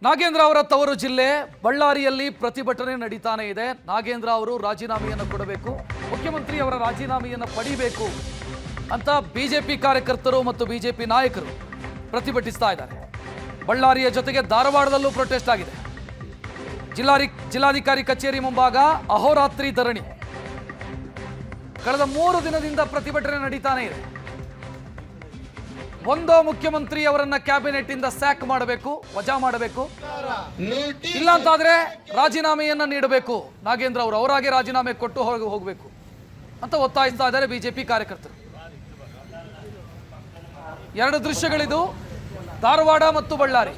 ನಾಗೇಂದ್ರ ಅವರ ತವರು ಜಿಲ್ಲೆ ಬಳ್ಳಾರಿಯಲ್ಲಿ ಪ್ರತಿಭಟನೆ ನಡೀತಾನೆ ಇದೆ. ನಾಗೇಂದ್ರ ಅವರು ರಾಜೀನಾಮೆಯನ್ನು ಕೊಡಬೇಕು, ಮುಖ್ಯಮಂತ್ರಿ ಅವರ ರಾಜೀನಾಮೆಯನ್ನು ಪಡಿಬೇಕು ಅಂತ ಬಿಜೆಪಿ ಕಾರ್ಯಕರ್ತರು ಮತ್ತು ಬಿಜೆಪಿ ನಾಯಕರು ಪ್ರತಿಭಟಿಸ್ತಾ ಇದ್ದಾರೆ. ಬಳ್ಳಾರಿಯ ಜೊತೆಗೆ ಧಾರವಾಡದಲ್ಲೂ ಪ್ರೊಟೆಸ್ಟ್ ಆಗಿದೆ. ಜಿಲ್ಲಾಧಿಕಾರಿ ಕಚೇರಿ ಮುಂಭಾಗ ಅಹೋರಾತ್ರಿ ಧರಣಿ. ಕಳೆದ 3 ದಿನದಿಂದ ಪ್ರತಿಭಟನೆ ನಡೀತಾನೆ ಇದೆ. ಒಂದೋ ಮುಖ್ಯಮಂತ್ರಿ ಅವರನ್ನ ಕ್ಯಾಬಿನೆಟ್ ಇಂದ ಸ್ಯಾಕ್ ಮಾಡಬೇಕು, ವಜಾ ಮಾಡಬೇಕು, ಇಲ್ಲ ಅಂತಾದ್ರೆ ರಾಜೀನಾಮೆಯನ್ನ ನೀಡಬೇಕು. ನಾಗೇಂದ್ರ ಅವರು ಅವರಾಗೆ ರಾಜೀನಾಮೆ ಕೊಟ್ಟು ಹೋಗಬೇಕು ಅಂತ ಒತ್ತಾಯಿಸ್ತಾ ಇದ್ದಾರೆ ಬಿಜೆಪಿ ಕಾರ್ಯಕರ್ತರು. 2 ದೃಶ್ಯಗಳಿದು, ಧಾರವಾಡ ಮತ್ತು ಬಳ್ಳಾರಿ.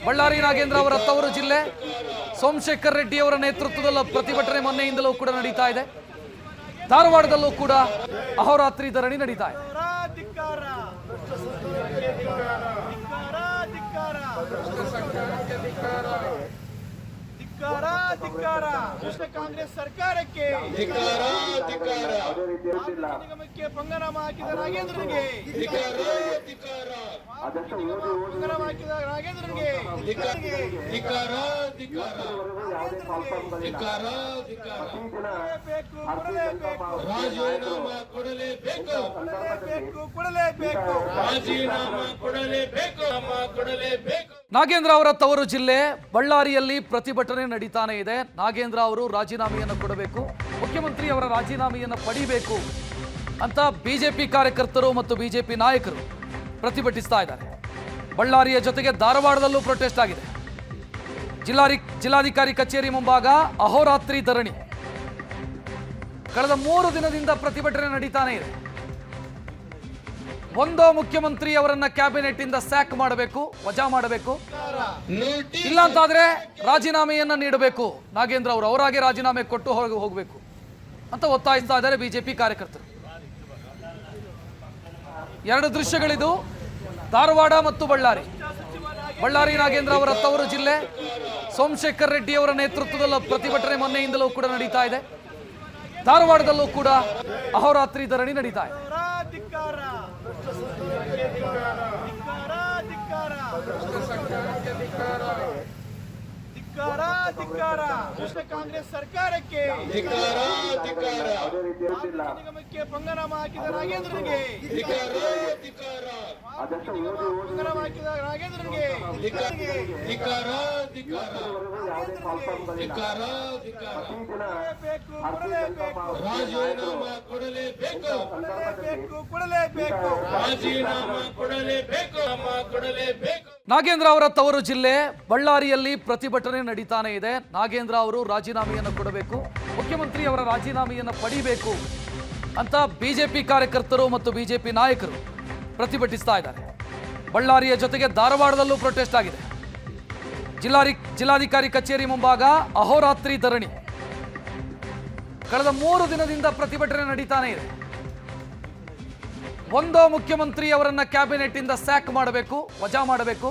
ಬಳ್ಳಾರಿ ನಾಗೇಂದ್ರ ಅವರ ತವರು ಜಿಲ್ಲೆ. ಸೋಮಶೇಖರ್ ರೆಡ್ಡಿ ಅವರ ನೇತೃತ್ವದಲ್ಲಿ ಪ್ರತಿಭಟನೆ ಮೊನ್ನೆಯಿಂದಲೂ ಕೂಡ ನಡೀತಾ ಇದೆ. ಧಾರವಾಡದಲ್ಲೂ ಕೂಡ ಅಹೋರಾತ್ರಿ ಧರಣಿ ನಡೀತಾ ಇದೆ. ಕಾಂಗ್ರೆಸ್ ಸರ್ಕಾರಕ್ಕೆ ನಿಗಮಕ್ಕೆ ಭಂಗನಾಮ ಹಾಕಿದ ನಾಗೇಂದ್ರನಿಗೆ ನಾಗೇಂದ್ರ ಅವರ ತವರು ಜಿಲ್ಲೆ ಬಳ್ಳಾರಿಯಲ್ಲಿ ಪ್ರತಿಭಟನೆ ನಡೀತಾನೆ ಇದೆ. ನಾಗೇಂದ್ರ ಅವರು ರಾಜೀನಾಮೆಯನ್ನು ಕೊಡಬೇಕು, ಮುಖ್ಯಮಂತ್ರಿ ಅವರ ರಾಜೀನಾಮೆಯನ್ನು ಪಡಿಬೇಕು ಅಂತ ಬಿಜೆಪಿ ಕಾರ್ಯಕರ್ತರು ಮತ್ತು ಬಿಜೆಪಿ ನಾಯಕರು ಪ್ರತಿಭಟಿಸ್ತಾ ಇದ್ದಾರೆ. ಬಳ್ಳಾರಿಯ ಜೊತೆಗೆ ಧಾರವಾಡದಲ್ಲೂ ಪ್ರೊಟೆಸ್ಟ್ ಆಗಿದೆ. ಜಿಲ್ಲಾಧಿಕಾರಿ ಕಚೇರಿ ಮುಂಭಾಗ ಅಹೋರಾತ್ರಿ ಧರಣಿ. ಕಳೆದ 3 ದಿನದಿಂದ ಪ್ರತಿಭಟನೆ ನಡೀತಾನೆ ಇದೆ. ಒಂದೋ ಮುಖ್ಯಮಂತ್ರಿ ಅವರನ್ನ ಕ್ಯಾಬಿನೆಟ್ ಇಂದ ಸ್ಯಾಕ್ ಮಾಡಬೇಕು, ವಜಾ ಮಾಡಬೇಕು, ಇಲ್ಲ ಅಂತಾದ್ರೆ ರಾಜೀನಾಮೆಯನ್ನ ನೀಡಬೇಕು. ನಾಗೇಂದ್ರ ಅವರು ಅವರಾಗೆ ರಾಜೀನಾಮೆ ಕೊಟ್ಟು ಹೋಗಬೇಕು ಅಂತ ಒತ್ತಾಯಿಸ್ತಾ ಇದ್ದಾರೆ ಬಿಜೆಪಿ ಕಾರ್ಯಕರ್ತರು. 2 ದೃಶ್ಯಗಳಿದು, ಧಾರವಾಡ ಮತ್ತು ಬಳ್ಳಾರಿ. ಬಳ್ಳಾರಿ ನಾಗೇಂದ್ರ ಅವರ ತವರು ಜಿಲ್ಲೆ. ಸೋಮಶೇಖರ್ ರೆಡ್ಡಿ ಅವರ ನೇತೃತ್ವದಲ್ಲಿ ಪ್ರತಿಭಟನೆ ಮೊನ್ನೆಯಿಂದಲೂ ಕೂಡ ನಡೀತಾ ಇದೆ. ಧಾರವಾಡದಲ್ಲೂ ಕೂಡ ಅಹೋರಾತ್ರಿ ಧರಣಿ ನಡೀತಾ ಇದೆ. ಕಾಂಗ್ರೆಸ್ ಸರ್ಕಾರಕ್ಕೆ ನಿಗಮಕ್ಕೆ ಭಂಗನಾಮ ಹಾಕಿದ ನಾಗೇಂದ್ರನಿಗೆ ನಾಗೇಂದ್ರ ಅವರ ತವರು ಜಿಲ್ಲೆ ಬಳ್ಳಾರಿಯಲ್ಲಿ ಪ್ರತಿಭಟನೆ ನಡೀತಾನೆ ಇದೆ. ನಾಗೇಂದ್ರ ಅವರು ರಾಜೀನಾಮೆಯನ್ನು ಕೊಡಬೇಕು, ಮುಖ್ಯಮಂತ್ರಿ ಅವರ ರಾಜೀನಾಮೆಯನ್ನು ಪಡಿಬೇಕು ಅಂತ ಬಿಜೆಪಿ ಕಾರ್ಯಕರ್ತರು ಮತ್ತು ಬಿಜೆಪಿ ನಾಯಕರು ಪ್ರತಿಭಟಿಸ್ತಾ ಇದ್ದಾರೆ. ಬಳ್ಳಾರಿಯ ಜೊತೆಗೆ ಧಾರವಾಡದಲ್ಲೂ ಪ್ರೊಟೆಸ್ಟ್ ಆಗಿದೆ. ಜಿಲ್ಲಾಧಿಕಾರಿ ಕಚೇರಿ ಮುಂಭಾಗ ಅಹೋರಾತ್ರಿ ಧರಣಿ. ಕಳೆದ 3 ದಿನದಿಂದ ಪ್ರತಿಭಟನೆ ನಡೀತಾನೆ ಇದೆ. ಒಂದೋ ಮುಖ್ಯಮಂತ್ರಿ ಅವರನ್ನ ಕ್ಯಾಬಿನೆಟ್ ಇಂದ ಸ್ಯಾಕ್ ಮಾಡಬೇಕು, ವಜಾ ಮಾಡಬೇಕು,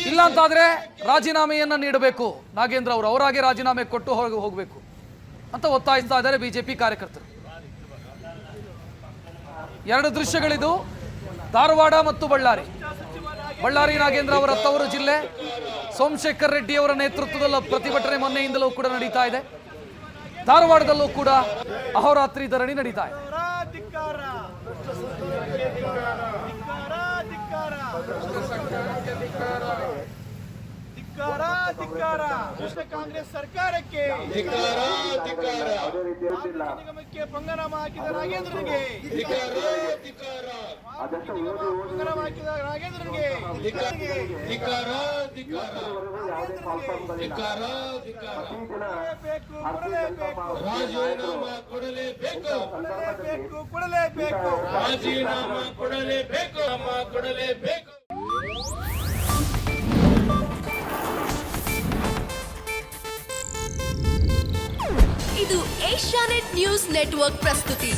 ಇಲ್ಲ ಅಂತಾದ್ರೆ ರಾಜೀನಾಮೆಯನ್ನ ನೀಡಬೇಕು. ನಾಗೇಂದ್ರ ಅವರು ಅವರಾಗೆ ರಾಜೀನಾಮೆ ಕೊಟ್ಟು ಹೋಗಬೇಕು ಅಂತ ಒತ್ತಾಯಿಸ್ತಾ ಇದ್ದಾರೆ ಬಿಜೆಪಿ ಕಾರ್ಯಕರ್ತರು. 2 ದೃಶ್ಯಗಳಿದು, ಧಾರವಾಡ ಮತ್ತು ಬಳ್ಳಾರಿ. ಬಳ್ಳಾರಿ ನಾಗೇಂದ್ರ ಅವರ ತವರು ಜಿಲ್ಲೆ. ಸೋಮಶೇಖರ್ ರೆಡ್ಡಿ ಅವರ ನೇತೃತ್ವದಲ್ಲಿ ಪ್ರತಿಭಟನೆ ಮೊನ್ನೆಯಿಂದಲೂ ಕೂಡ ನಡೀತಾ ಇದೆ. ಧಾರವಾಡದಲ್ಲೂ ಕೂಡ ಅಹೋರಾತ್ರಿ ಧರಣಿ ನಡೀತಾ ಇದೆ. ಕಾಂಗ್ರೆಸ್ ಸರ್ಕಾರಕ್ಕೆ ನಿಗಮಕ್ಕೆ ಭಂಗನಾಮ ಹಾಕಿದ ನಾಗೇಂದ್ರನಿಗೆ ಕೊಡಲೇಬೇಕು. ಇದು ಏಷ್ಯಾನೆಟ್ ನ್ಯೂಸ್ ನೆಟ್ವರ್ಕ್ ಪ್ರಸ್ತುತಿ.